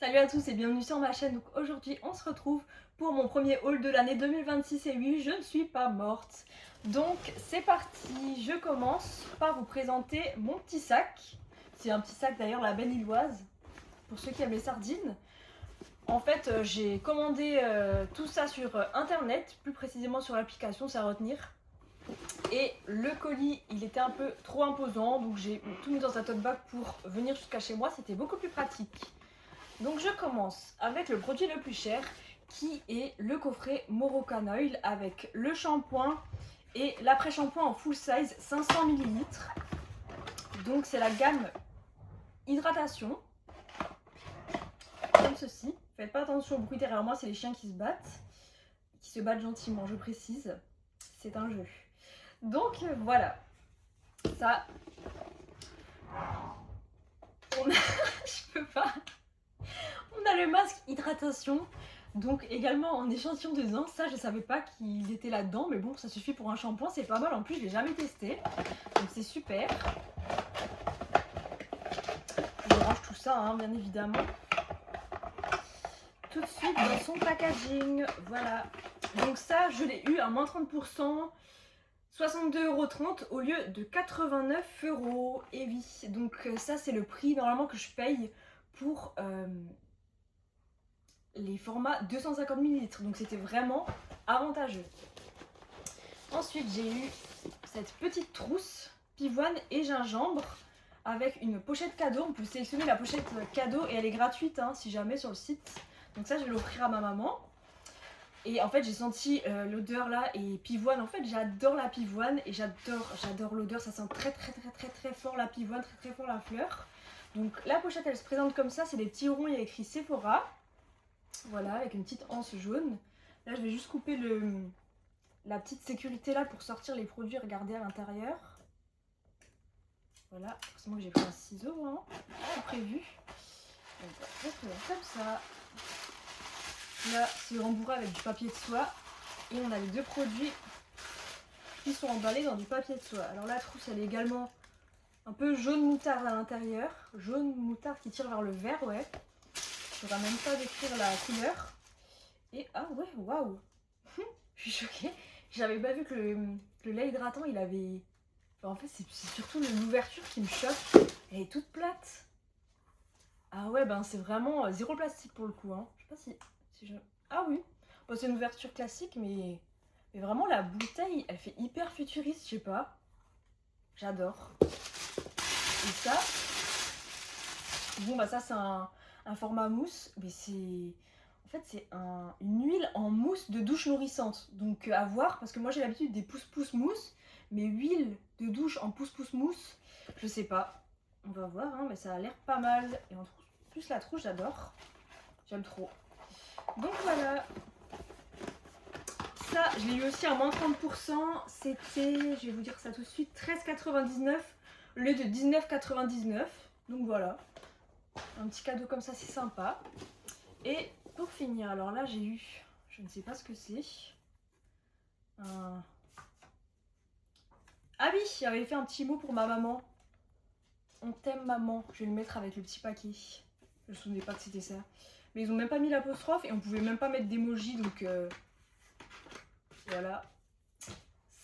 Salut à tous et bienvenue sur ma chaîne. Donc aujourd'hui on se retrouve pour mon premier haul de l'année 2026 et oui, je ne suis pas morte. Donc c'est parti, je commence par vous présenter mon petit sac. C'est un petit sac d'ailleurs la Belle Illoise, pour ceux qui aiment les sardines. En fait j'ai commandé tout ça sur internet, plus précisément sur l'application, c'est à retenir. Et le colis il était un peu trop imposant, donc j'ai tout mis dans un tote bag pour venir jusqu'à chez moi, c'était beaucoup plus pratique. Donc je commence avec le produit le plus cher qui est le coffret Moroccan Oil avec le shampoing et l'après-shampoing en full size 500 ml. Donc c'est la gamme hydratation, comme ceci. Faites pas attention au bruit derrière moi, c'est les chiens qui se battent gentiment, je précise. C'est un jeu. Donc voilà, ça... je peux pas... On a le masque hydratation, donc également en échantillon de zinc. Ça je savais pas qu'il était là-dedans, mais bon ça suffit pour un shampoing, c'est pas mal. En plus je l'ai jamais testé, donc c'est super. Je range tout ça hein, bien évidemment. Tout de suite dans son packaging, voilà. Donc ça je l'ai eu à moins 30%, 62,30 € au lieu de 89 €. Et oui, donc ça c'est le prix normalement que je paye pour les formats 250 ml, donc c'était vraiment avantageux. Ensuite j'ai eu cette petite trousse pivoine et gingembre avec une pochette cadeau. On peut sélectionner la pochette cadeau et elle est gratuite hein, si jamais sur le site. Donc ça je vais l'offrir à ma maman. Et en fait j'ai senti l'odeur là et pivoine. En fait j'adore la pivoine et j'adore l'odeur. Ça sent très fort la pivoine, très fort la fleur. Donc la pochette elle se présente comme ça, c'est des petits ronds, il y a écrit Sephora. Voilà, avec une petite anse jaune. Là, je vais juste couper la petite sécurité là pour sortir les produits. Regardez à l'intérieur. Voilà, forcément que j'ai pris un ciseau, hein, tout prévu. Donc, on va faire comme ça. Là, c'est rembourré avec du papier de soie. Et on a les deux produits qui sont emballés dans du papier de soie. Alors la trousse, elle est également un peu jaune moutarde à l'intérieur. Jaune moutarde qui tire vers le vert, ouais. Je ne saurais même pas décrire la couleur. Et ah ouais, waouh. Je suis choquée. J'avais pas vu que le lait hydratant, il avait... Enfin, en fait, c'est surtout l'ouverture qui me choque. Elle est toute plate. Ah ouais, ben c'est vraiment zéro plastique pour le coup. Hein. Je sais pas si je... Ah oui. Bon, c'est une ouverture classique, mais vraiment la bouteille, elle fait hyper futuriste, je sais pas. J'adore. Et ça... Bon, bah ça, c'est un format mousse, mais c'est... En fait, c'est une huile en mousse de douche nourrissante. Donc à voir, parce que moi j'ai l'habitude des pousse-pousse mousse, mais huile de douche en pousse-pousse mousse, je sais pas. On va voir, hein, mais ça a l'air pas mal. Et en plus la trousse, j'adore. J'aime trop. Donc voilà. Ça, je l'ai eu aussi à moins 30%. C'était, je vais vous dire ça tout de suite, 13,99 € au lieu de 19,99 €. Donc voilà. Un petit cadeau comme ça, c'est sympa. Et pour finir, alors là j'ai eu, je ne sais pas ce que c'est. Ah oui, j'avais fait un petit mot pour ma maman. On t'aime maman. Je vais le mettre avec le petit paquet. Je ne me souvenais pas que c'était ça. Mais ils ont même pas mis l'apostrophe et on pouvait même pas mettre d'emoji, donc voilà.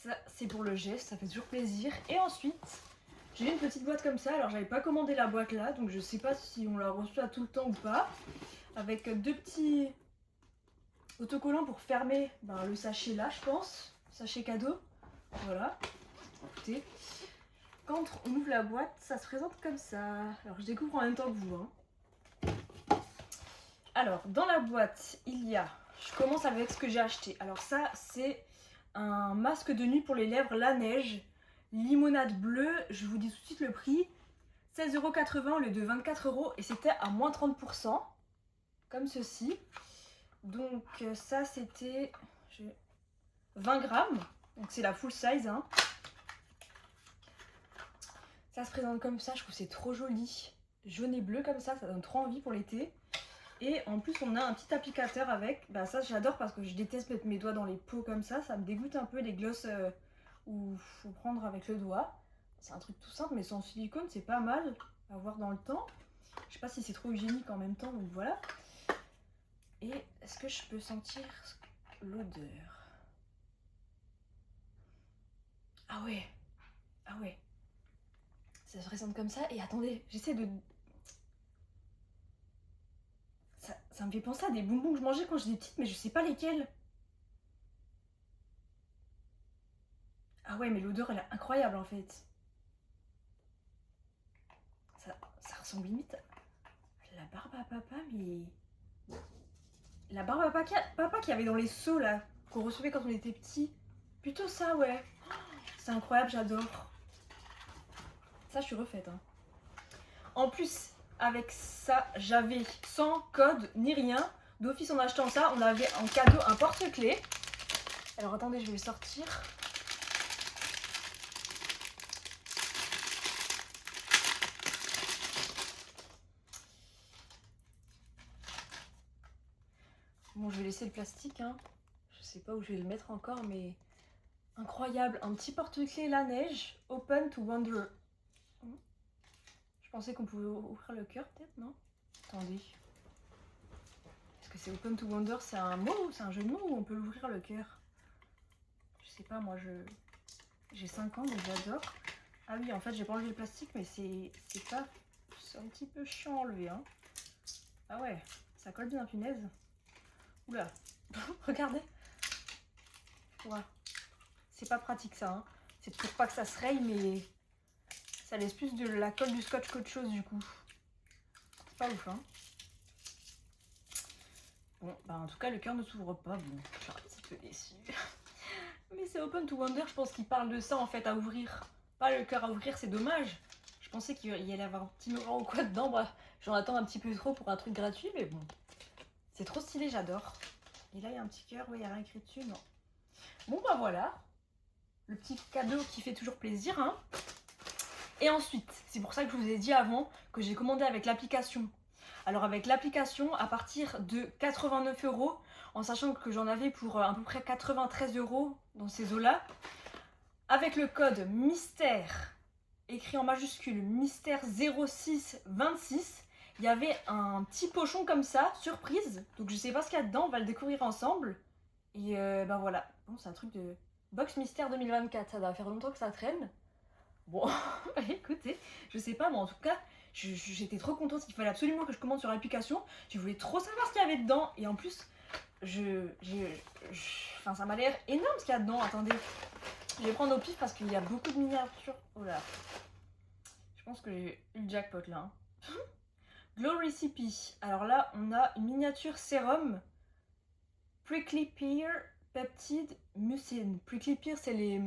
Ça c'est pour le geste, ça fait toujours plaisir. Et ensuite, j'ai une petite boîte comme ça. Alors j'avais pas commandé la boîte là, donc je sais pas si on l'a reçue à tout le temps ou pas. Avec deux petits autocollants pour fermer le sachet là, je pense. Sachet cadeau. Voilà. Écoutez, quand on ouvre la boîte, ça se présente comme ça. Alors je découvre en même temps que vous. Hein. Alors dans la boîte, il y a... Je commence avec ce que j'ai acheté. Alors ça, c'est un masque de nuit pour les lèvres La Neige. Limonade bleue. Je vous dis tout de suite le prix. 16,80 € au lieu de 24 € et c'était à moins 30%. Comme ceci. Donc ça c'était 20 grammes. Donc c'est la full size. Hein. Ça se présente comme ça, je trouve c'est trop joli. Jaune et bleu comme ça donne trop envie pour l'été. Et en plus on a un petit applicateur avec. Bah ça j'adore parce que je déteste mettre mes doigts dans les peaux comme ça. Ça me dégoûte un peu les glosses où il faut prendre avec le doigt. C'est un truc tout simple mais sans silicone, c'est pas mal à voir dans le temps. Je sais pas si c'est trop hygiénique en même temps, donc voilà. Et est-ce que je peux sentir l'odeur? Ah ouais, ah ouais. Ça se ressent comme ça. Et attendez, j'essaie de... Ça me fait penser à des bonbons que je mangeais quand j'étais petite, mais je sais pas lesquels. Ah ouais, mais l'odeur, elle est incroyable en fait. Ça ressemble limite à la barbe à papa, mais... La barbe à papa qu'il y avait dans les seaux là, qu'on recevait quand on était petit. Plutôt ça, ouais. C'est incroyable, j'adore. Ça, je suis refaite. Hein. En plus, avec ça, j'avais sans code ni rien. D'office, en achetant ça, on avait en cadeau un porte-clés. Alors attendez, je vais le sortir. Bon, je vais laisser le plastique. Hein. Je sais pas où je vais le mettre encore, mais incroyable. Un petit porte-clés la neige, open to wonder. Je pensais qu'on pouvait ouvrir le cœur, peut-être, non? Attendez. Est-ce que c'est open to wonder? C'est un mot? C'est un jeu de mots ou on peut l'ouvrir le cœur? Je sais pas, moi j'ai 5 ans donc j'adore. Ah oui, en fait, j'ai pas enlevé le plastique, mais c'est pas... C'est un petit peu chiant à enlever, hein. Ah ouais, ça colle bien, punaise. Oula, regardez. Ouais. C'est pas pratique ça, hein. C'est pour pas que ça se raye, mais ça laisse plus de la colle du scotch qu'autre chose du coup. C'est pas ouf, hein. Bon, bah en tout cas, le cœur ne s'ouvre pas. Bon, je suis un petit peu déçue. Mais c'est Open to Wonder, je pense qu'il parle de ça en fait à ouvrir. Pas le cœur à ouvrir, c'est dommage. Je pensais qu'il y allait avoir un petit moment ou quoi dedans. Bah, j'en attends un petit peu trop pour un truc gratuit, mais bon. C'est trop stylé, j'adore. Et là, il y a un petit cœur, ouais, il n'y a rien écrit dessus, non. Bon, bah voilà. Le petit cadeau qui fait toujours plaisir, hein. Et ensuite, c'est pour ça que je vous ai dit avant que j'ai commandé avec l'application. Alors avec l'application, à partir de 89 €, en sachant que j'en avais pour à peu près 93 € dans ces eaux-là, avec le code mystère, écrit en majuscule, mystère 0626, il y avait un petit pochon comme ça, surprise. Donc je sais pas ce qu'il y a dedans, on va le découvrir ensemble. Et ben voilà, bon, c'est un truc de box mystère 2024, ça doit faire longtemps que ça traîne. Bon, écoutez, je sais pas, mais en tout cas, j'étais trop contente. Il fallait absolument que je commande sur l'application. Je voulais trop savoir ce qu'il y avait dedans. Et en plus, enfin, ça m'a l'air énorme ce qu'il y a dedans. Attendez, je vais prendre au pif parce qu'il y a beaucoup de miniatures. Oh là, je pense que j'ai eu le jackpot là. Hein. Glow Recipe. Alors là, on a une miniature sérum. Prickly Pear Peptide Mucin. Prickly Pear, c'est les...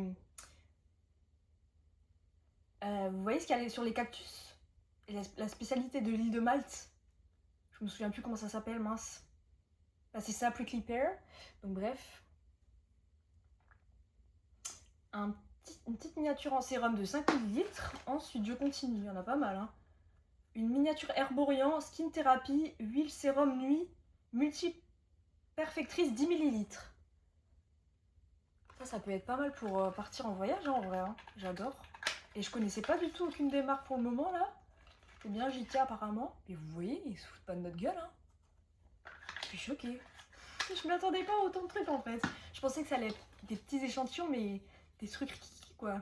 vous voyez ce qu'il y a sur les cactus? Et la spécialité de l'île de Malte. Je me souviens plus comment ça s'appelle, mince. Bah, c'est ça, Prickly Pear. Donc bref. Une petite miniature en sérum de 5 ml. Ensuite, je continue, il y en a pas mal. Hein. Une miniature herborian, skin thérapie, huile sérum nuit, multi-perfectrice 10 ml. Ça peut être pas mal pour partir en voyage, hein, en vrai. Hein. J'adore. Et je connaissais pas du tout aucune des marques pour le moment, là. C'est bien JT apparemment. Mais vous voyez, ils se foutent pas de notre gueule. Hein. Je suis choquée. Je m'attendais pas à autant de trucs en fait. Je pensais que ça allait être des petits échantillons, mais des trucs quoi.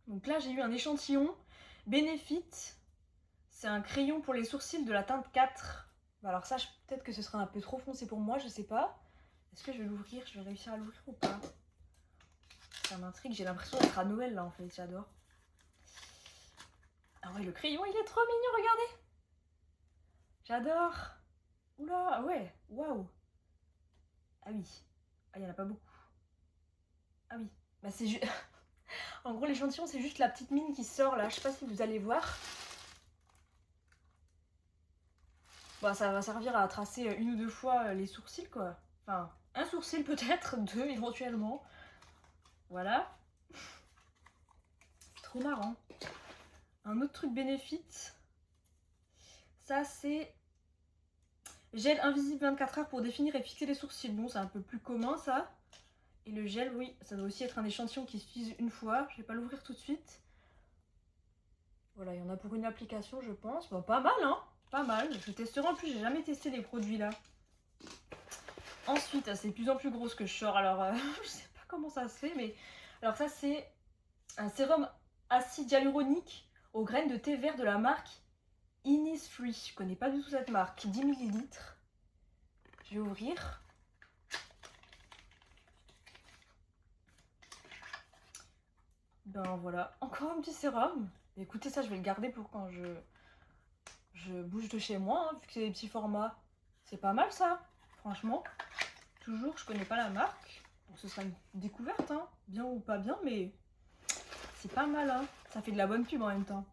Donc là, j'ai eu un échantillon Benefit. C'est un crayon pour les sourcils de la teinte 4. Bah alors ça, peut-être que ce sera un peu trop foncé pour moi, je sais pas. Est-ce que je vais l'ouvrir? Je vais réussir à l'ouvrir ou pas? Ça m'intrigue, j'ai l'impression d'être à Noël là en fait, j'adore. Ah ouais, le crayon, il est trop mignon, regardez. J'adore. Oula, ah ouais, waouh. Ah oui. Ah, il n'y en a pas beaucoup. Ah oui. Bah c'est juste... En gros, l'échantillon, c'est juste la petite mine qui sort là. Je sais pas si vous allez voir. Bah ça va servir à tracer une ou deux fois les sourcils quoi. Enfin, un sourcil peut-être, deux éventuellement. Voilà. C'est trop marrant. Un autre truc Benefit. Ça c'est... Gel invisible 24 heures pour définir et fixer les sourcils. Bon, c'est un peu plus commun ça. Et le gel, oui, ça doit aussi être un échantillon qui s'utilise une fois. Je vais pas l'ouvrir tout de suite. Voilà, il y en a pour une application, je pense. Bon, pas mal, hein. Pas mal. Je testerai. En plus, j'ai jamais testé les produits là. Ensuite, c'est de plus en plus gros ce que je sors. Alors, je sais pas comment ça se fait, mais... Alors ça, c'est un sérum acide hyaluronique aux graines de thé vert de la marque Innisfree. Je connais pas du tout cette marque. 10 ml. Je vais ouvrir. Ben voilà, encore un petit sérum. Écoutez, ça, je vais le garder pour quand je bouge de chez moi, hein, vu que c'est des petits formats. C'est pas mal, ça, franchement. Toujours, je connais pas la marque. Donc ce sera une découverte, hein. Bien ou pas bien, mais c'est pas mal, hein. Ça fait de la bonne pub en même temps.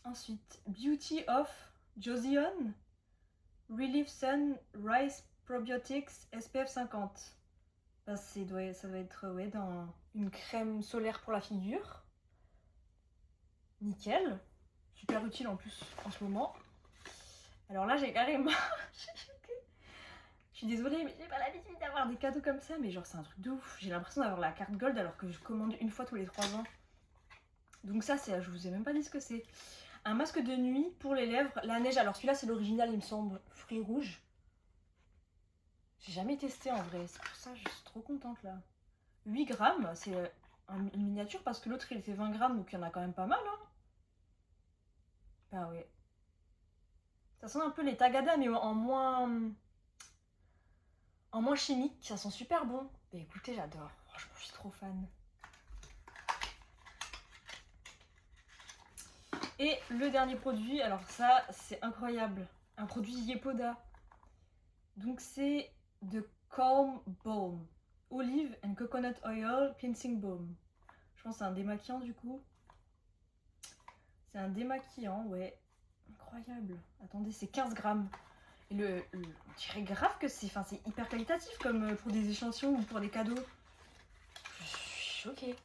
Ensuite, Beauty of Joseon Relief Sun Rice Probiotics SPF 50. Ben, ça doit être ouais, dans une crème solaire pour la figure. Nickel. Super utile en plus en ce moment. Alors là, j'ai carrément... Je suis désolée, mais j'ai pas l'habitude d'avoir des cadeaux comme ça, mais genre c'est un truc de ouf. J'ai l'impression d'avoir la carte Gold alors que je commande une fois tous les 3 ans. Donc ça, c'est, je vous ai même pas dit ce que c'est. Un masque de nuit pour les lèvres, la neige. Alors celui-là, c'est l'original, il me semble, fruits rouges. J'ai jamais testé en vrai, c'est pour ça que je suis trop contente là. 8 grammes, c'est une miniature parce que l'autre il fait 20 grammes, donc il y en a quand même pas mal. Hein. Bah ouais. Ça sent un peu les Tagada, mais en moins chimique, ça sent super bon. Bah écoutez, j'adore, franchement je suis trop fan. Et le dernier produit, alors ça c'est incroyable, un produit Yepoda. Donc c'est de Calm Balm, Olive and Coconut Oil Cleansing Balm. Je pense que c'est un démaquillant du coup. C'est un démaquillant, ouais. Incroyable. Attendez, c'est 15 grammes. Et on dirait grave que c'est hyper qualitatif comme pour des échantillons ou pour des cadeaux. Je suis choquée.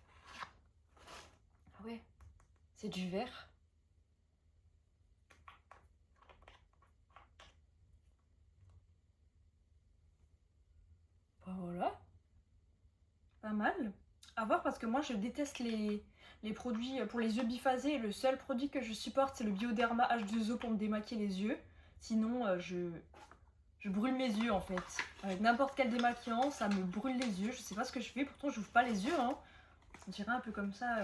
Ah ouais, c'est du vert. Ben voilà. Pas mal. À voir parce que moi je déteste les produits pour les yeux biphasés. Le seul produit que je supporte c'est le Bioderma H2O pour me démaquiller les yeux. Sinon je brûle mes yeux en fait. Avec n'importe quel démaquillant, ça me brûle les yeux. Je sais pas ce que je fais, pourtant j'ouvre pas les yeux. Hein. On dirait un peu comme ça.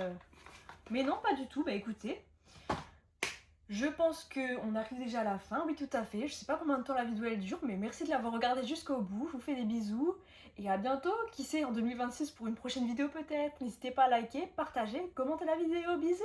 Mais non, pas du tout. Bah écoutez, je pense qu'on arrive déjà à la fin. Oui, tout à fait. Je sais pas combien de temps la vidéo elle dure, mais merci de l'avoir regardée jusqu'au bout. Je vous fais des bisous et à bientôt. Qui sait, en 2026 pour une prochaine vidéo peut-être. N'hésitez pas à liker, partager, commenter la vidéo. Bisous!